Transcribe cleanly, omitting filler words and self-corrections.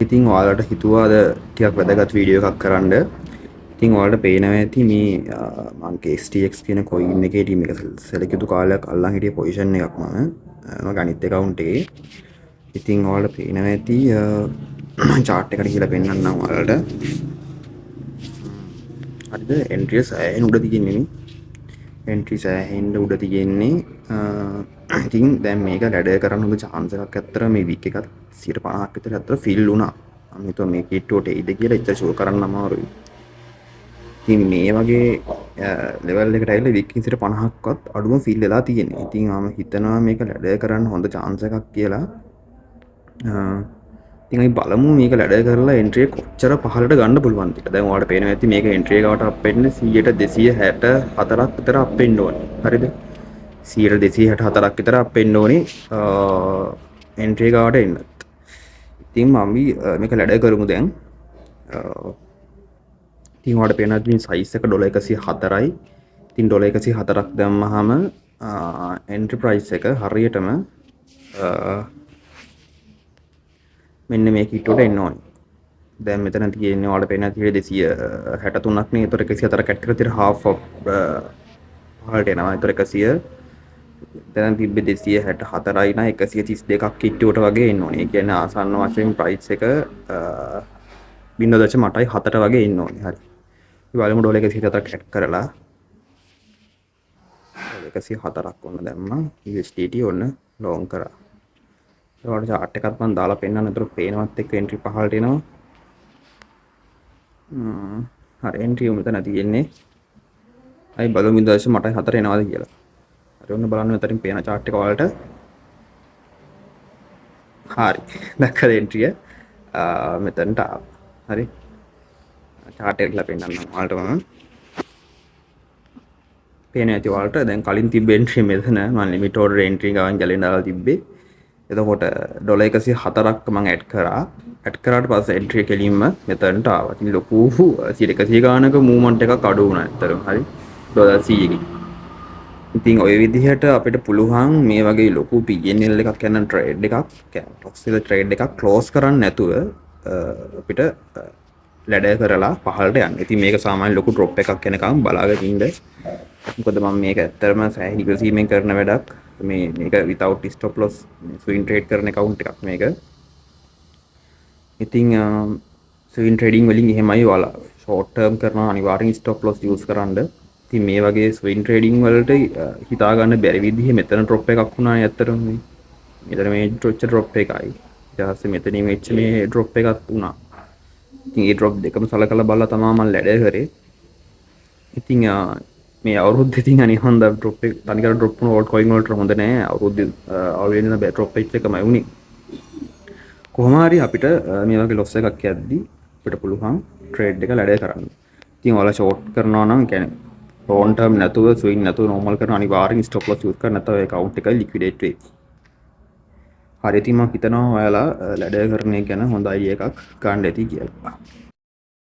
ඉතින් ඔයාලට හිතුවාද ටිකක් වැදගත් වීඩියෝ එකක් කරන්න. ඉතින් ඔයාලට පේනවා ඇති මේ මම KSTX කියන coin එකේ ටීම් එක select යුතු කාලයක් අල්ලන් හිටිය පොසිෂන් එකක් මගේ අනිත් account එකේ. ඉතින් ඔයාලට පේනවා ඇති chart එකට කියලා පෙන්නන්නම් ඔයාලට. හරිද? entry සෑහෙන උඩ තියෙන්නේ නේ. entry සෑහෙන උඩ තියෙන්නේ. ඉතින් දැන් මේක ලැඩර් කරන්න හොඳ chance එකක් ඇත්තට මේ week එකත් 50ක් විතර ඇත්තට fill වුණා. මම හිතුවා මේ කිට්ටුවට එයිද කියලා ඉතින් ෂෝ කරන්න අමාරුයි. ඉතින් මේ වගේ level එකට ඇවිල්ලා week 50ක්වත් අඩුම fill වෙලා තියෙනවා. ඉතින් මම හිතනවා මේක ලැඩර් කරන්න හොඳ chance එකක් කියලා. ඉතින් අපි බලමු මේක ලැඩර් කරලා entry එක කොච්චර පහළට ගන්න පුළුවන්ද කියලා. දැන් ඔයාලට පේනවා ඇති මේක entry එකකට අප් වෙන්නේ 100ට 264ක් විතර අප් වෙන්න ඕනේ. හරිද? 264ක් විතර අප් වෙන්න ඕනේ entry එකකට එන්න. ඉතින් මම මේක ලැඩර් කරමු දැන්. ඉතින් ඔයාලට පේනවා මේ size එක $104යි. ඉතින් $104ක් දැම්මහම entry price එක හරියටම මෙන්න මේ කිට්ටුවට එන්න ඕනේ. දැන් මෙතන තියෙන්නේ ඔයාලට පේනවා 263ක් නේ. ඒතර 104ක් ඇඩ් කරලා තියෙන half of පහළට එනවා. ඒතර 100 දැන් තිබ්බේ 264යි නා 132ක් කිට්ටුවට වගේ එන්න ඕනේ. ඒ කියන්නේ ආසන්න වශයෙන් ප්‍රයිස් එක 0.8ට වගේ එන්න ඕනේ. හරි. අපි බලමු ඩොලර් 104ක් ඇඩ් කරලා 104ක් ඔන්න දැම්මා. USDT ඔන්න ලොන් කරා. ඒවට chart එකත් මම දාලා පෙන්නන්න. ඒතර පේනවත් එක්ක entry පහළට එනවා. හරි entry මෙතන තියෙන්නේ. අයි බලමු 0.8 එනවාද කියලා. හරි ඔන්න බලන්න මෙතනින් පේන chart එක ඔයාලට. හරි. දැක්කද entry එක? මෙතනට ආවා. හරි. chart එක කියලා පෙන්නන්නම් ඔයාලට මම. පේනවා ඇති ඔයාලට දැන් කලින් තිබ්බ entry මෙතන මම limit order entry ගාවන් ගැලෙන් දාලා තිබ්බේ. එතකොට $104ක් මම ඇඩ් කරා. ඇඩ් කරාට පස්සේ entry එක කෙලින්ම මෙතනට ආවා. ඉතින් ලොකු 100 ගානක movement එකක් අඩු වුණා ඇත්තටම. හරි. $100කින්. ඉතින් ඔය විදිහට අපිට පුළුවන් මේ වගේ ලොකු PNL එකක් යන ට්‍රේඩ් එකක් කියන්නේ ට්‍රේඩ් එකක් ක්ලෝස් කරන්න නැතුව අපිට ලැඩර් කරලා පහළට යන්න. ඉතින් මේක සාමාන්‍ය ලොකු ඩ්‍රොප් එකක් එනකම් බලාගෙන ඉන්න. මොකද මම මේක ඇත්තටම සෑහෙන ඉවසීමෙන් කරන වැඩක්. මේක without stop loss swing trade කරන account එකක් මේක. ඉතින් swing trading වලින් එහෙමයි ඔයාලා short term කරනවා අනිවාර්යෙන් stop loss use කරන්න. ඉතින් මේ වගේ ස්විං ට්‍රේඩින් වලට හිතා ගන්න බැරි විදිහේ මෙතන ඩ්‍රොප් එකක් වුණා ඇත්තටම මේ. මෙතන මේ ඩ්‍රොප් එකයි. ඊට පස්සේ මෙතනින් වෙච්ච මේ ඩ්‍රොප් එකක් වුණා. ඉතින් ඒ ඩ්‍රොප් දෙකම සලකලා බලලා තමයි මම ලැඩර් කරේ. ඉතින් මේ අවුරුද්දේ ඉතින් අනිවාර්යයෙන්ම ඩ්‍රොප් එක තනිකර ඩ්‍රොප් වුණ ඕල්ට් කොයින් වලට හොඳ නෑ. අවුරුද්දේ always වෙන ඩ්‍රොප් එකමයි වුණේ. කොහොම හරි අපිට මේ වගේ loss එකක් යද්දි අපිට පුළුවන් ට්‍රේඩ් එක ලැඩර් කරන්න. ඉතින් ඔයාලා ෂෝට් කරනවා නම් කියන්නේ long term නැතුව swing නැතුව normal කරන අනිවාර්යෙන් stop loss use කරන්න නැත්නම් ඒ account එක liquidate වෙයි. හරි ඉතින් මම හිතනවා ඔයාලා ලැඩර් කරන එක ගැන හොඳ idea එකක් ගන්න ඇති කියලා.